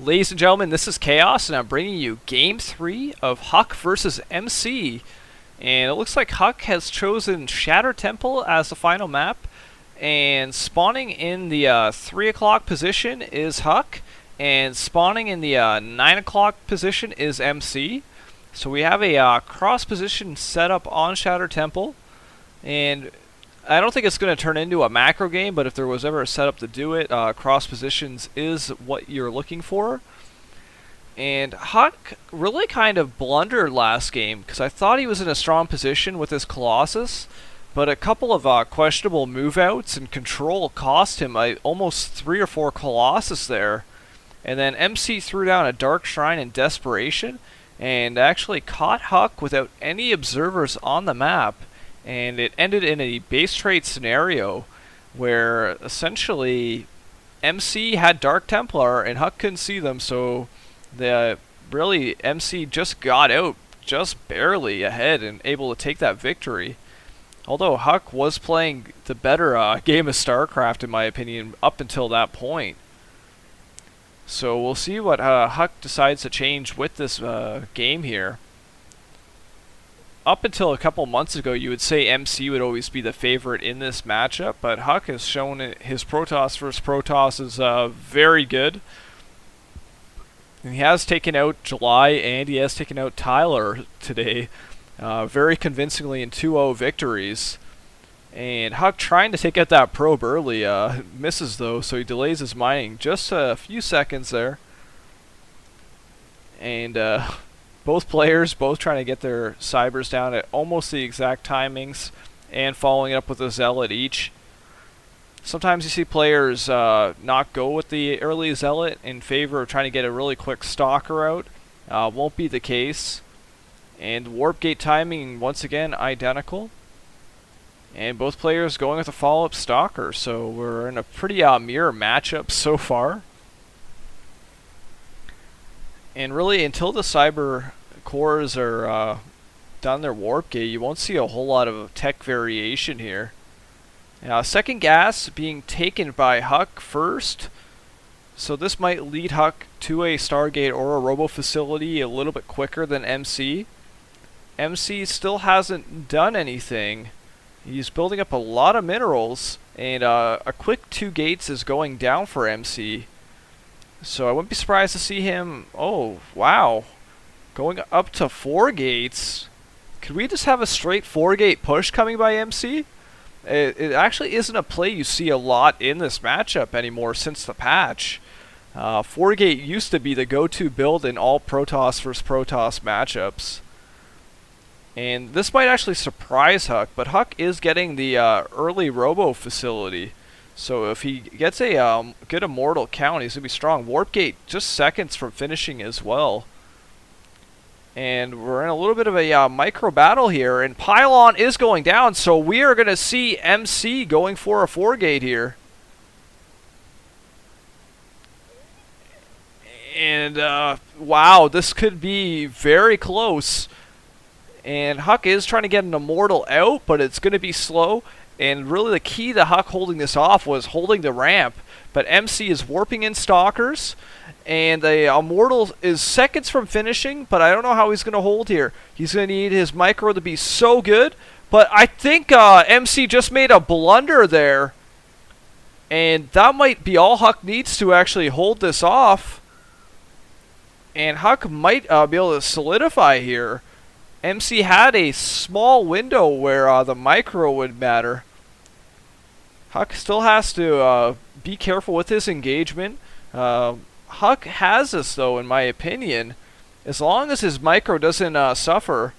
Ladies and gentlemen, this is Chaos, and I'm bringing you Game 3 of Huck versus MC. And it looks like Huck has chosen Shatter Temple as the final map, and spawning in the 3 o'clock position is Huck, and spawning in the 9 o'clock position is MC. So we have a cross position set up on Shatter Temple, and I don't think it's going to turn into a macro game, but if there was ever a setup to do it, cross positions is what you're looking for. And Huck really kind of blundered last game, because I thought he was in a strong position with his Colossus, but a couple of questionable move outs and control cost him almost 3 or 4 Colossus there. And then MC threw down a Dark Shrine in desperation, and actually caught Huck without any observers on the map. And it ended in a base trade scenario where essentially MC had Dark Templar and Huck couldn't see them, so really MC just got out just barely ahead and able to take that victory. Although Huck was playing the better game of StarCraft in my opinion up until that point. So we'll see what Huck decides to change with this game here. Up until a couple months ago, you would say MC would always be the favorite in this matchup, but Huck has shown his Protoss versus Protoss is very good. And he has taken out July, and he has taken out Tyler today, very convincingly in 2-0 victories. And Huck trying to take out that probe early, misses though, so he delays his mining just a few seconds there. And both players trying to get their cybers down at almost the exact timings and following it up with a zealot each. Sometimes you see players not go with the early zealot in favor of trying to get a really quick stalker out. Won't be the case. And warp gate timing once again identical. And both players going with a follow-up stalker, so we're in a pretty mirror matchup so far. And really, until the cyber cores are done their warp gate, you won't see a whole lot of tech variation here. Second gas being taken by Huck first, so this might lead Huck to a Stargate or a Robo facility a little bit quicker than MC. MC still hasn't done anything. He's building up a lot of minerals, and a quick 2 gates is going down for MC. So I wouldn't be surprised to see him, oh wow, going up to 4 gates. Could we just have a straight 4-gate push coming by MC? It actually isn't a play you see a lot in this matchup anymore since the patch. 4-gate used to be the go-to build in all Protoss vs Protoss matchups. And this might actually surprise Huck, but Huck is getting the early Robo facility. So if he gets a good Immortal count, he's going to be strong. Warp gate just seconds from finishing as well. And we're in a little bit of a micro battle here, and Pylon is going down, so we are going to see MC going for a 4-gate here. And wow, this could be very close. And Huck is trying to get an Immortal out, but it's going to be slow. And really the key to Huck holding this off was holding the ramp. But MC is warping in Stalkers, and the Immortal is seconds from finishing, but I don't know how he's going to hold here. He's going to need his micro to be so good, but I think MC just made a blunder there. And that might be all Huck needs to actually hold this off. And Huck might be able to solidify here. MC had a small window where the micro would matter. Huck still has to be careful with his engagement. Huck has this though, in my opinion, as long as his micro doesn't suffer.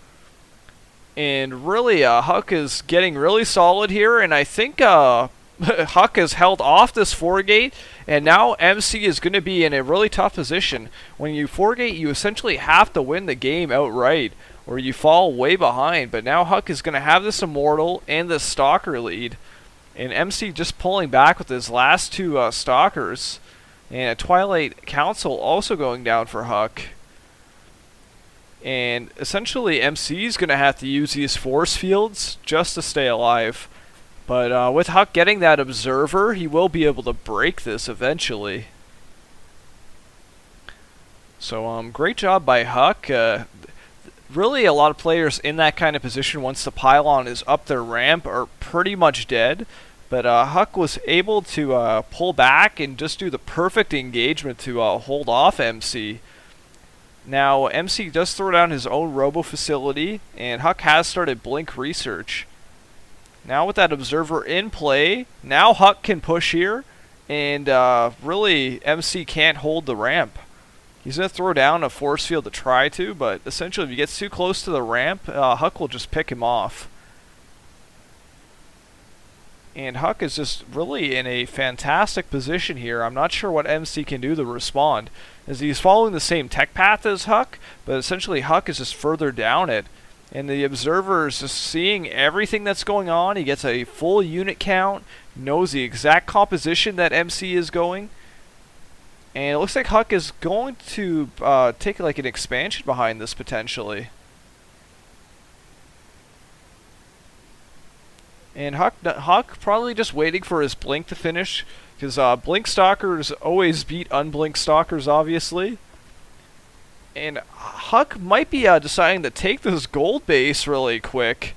And really, Huck is getting really solid here, and I think Huck has held off this 4-gate, and now MC is going to be in a really tough position. When you 4-gate, you essentially have to win the game outright, or you fall way behind. But now Huck is going to have this Immortal and this Stalker lead, and MC just pulling back with his last 2 Stalkers, and a Twilight Council also going down for Huck. And essentially MC is going to have to use these force fields just to stay alive. But with Huck getting that Observer, he will be able to break this eventually. So great job by Huck. Really, a lot of players in that kind of position, once the pylon is up their ramp, are pretty much dead. But Huck was able to pull back and just do the perfect engagement to hold off MC. Now, MC does throw down his own robo facility, and Huck has started blink research. Now with that observer in play, now Huck can push here, and really MC can't hold the ramp. He's going to throw down a force field to try to, but essentially if he gets too close to the ramp, Huck will just pick him off. And Huck is just really in a fantastic position here. I'm not sure what MC can do to respond, as he's following the same tech path as Huck, but essentially Huck is just further down it. And the observer is just seeing everything that's going on. He gets a full unit count, knows the exact composition that MC is going. And it looks like Huck is going to take like an expansion behind this potentially. And Huck probably just waiting for his blink to finish, because blink stalkers always beat unblink stalkers, obviously. And Huck might be deciding to take this gold base really quick,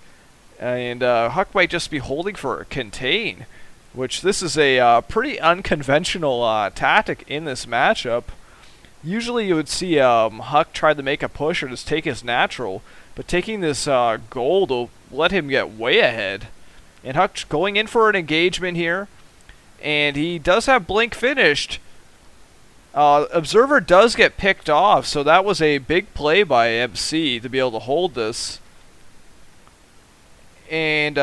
and Huck might just be holding for a contain, which this is a pretty unconventional tactic in this matchup. Usually you would see Huck try to make a push or just take his natural, but taking this gold will let him get way ahead. And Huck going in for an engagement here, and he does have blink finished. Observer does get picked off, so that was a big play by MC to be able to hold this. And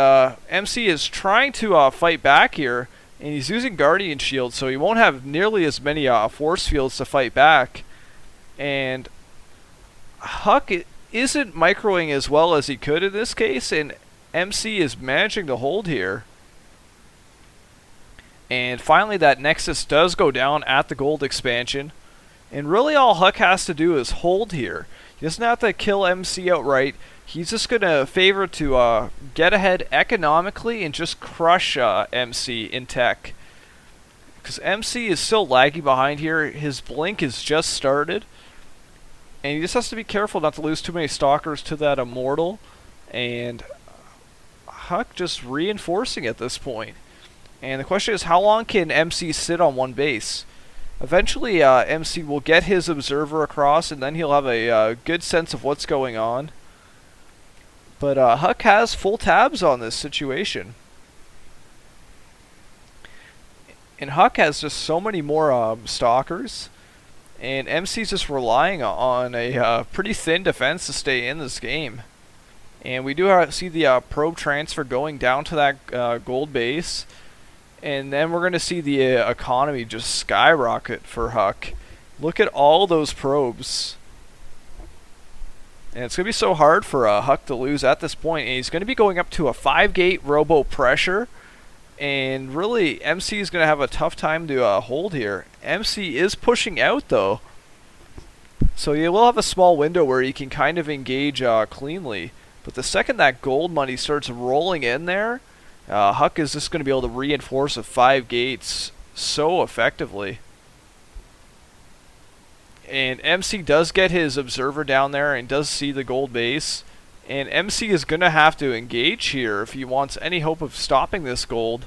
MC is trying to fight back here, and he's using Guardian Shield, so he won't have nearly as many force fields to fight back. And Huck isn't microing as well as he could in this case, and MC is managing to hold here. And finally that Nexus does go down at the gold expansion. And really all Huck has to do is hold here. He doesn't have to kill MC outright. He's just going to favor to get ahead economically and just crush MC in tech. Because MC is still lagging behind here. His blink is just started. And he just has to be careful not to lose too many stalkers to that immortal. And Huck just reinforcing at this point. And the question is, how long can MC sit on one base? Eventually MC will get his observer across, and then he'll have a good sense of what's going on. But Huck has full tabs on this situation. And Huck has just so many more stalkers. And MC's just relying on a pretty thin defense to stay in this game. And we do see the probe transfer going down to that gold base. And then we're going to see the economy just skyrocket for Huck. Look at all those probes. And it's going to be so hard for Huck to lose at this point. And he's going to be going up to a 5-gate robo pressure. And really, MC is going to have a tough time to hold here. MC is pushing out, though. So you will have a small window where you can kind of engage cleanly. But the second that gold money starts rolling in there, Huck is just going to be able to reinforce with 5 gates so effectively. And MC does get his observer down there and does see the gold base. And MC is going to have to engage here if he wants any hope of stopping this gold.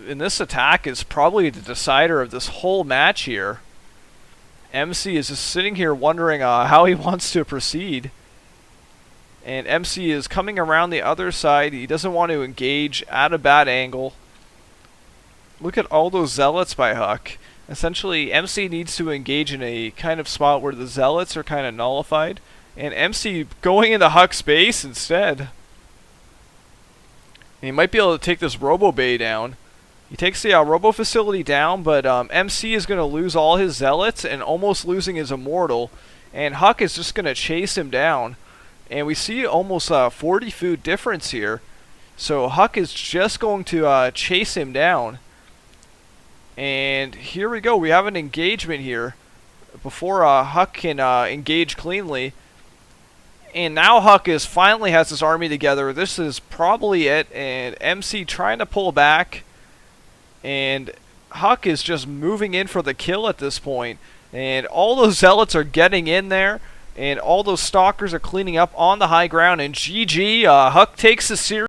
And this attack is probably the decider of this whole match here. MC is just sitting here wondering how he wants to proceed. And MC is coming around the other side. He doesn't want to engage at a bad angle. Look at all those zealots by Huck. Essentially, MC needs to engage in a kind of spot where the zealots are kind of nullified. And MC going into Huck's base instead. And he might be able to take this Robo Bay down. He takes the Robo Facility down, but MC is going to lose all his zealots and almost losing his immortal. And Huck is just going to chase him down. And we see almost 40 food difference here. So Huck is just going to chase him down. And here we go. We have an engagement here before Huck can engage cleanly. And now Huck finally has his army together. This is probably it. And MC trying to pull back. And Huck is just moving in for the kill at this point, and all those zealots are getting in there, and all those stalkers are cleaning up on the high ground, and GG, Huck takes the series.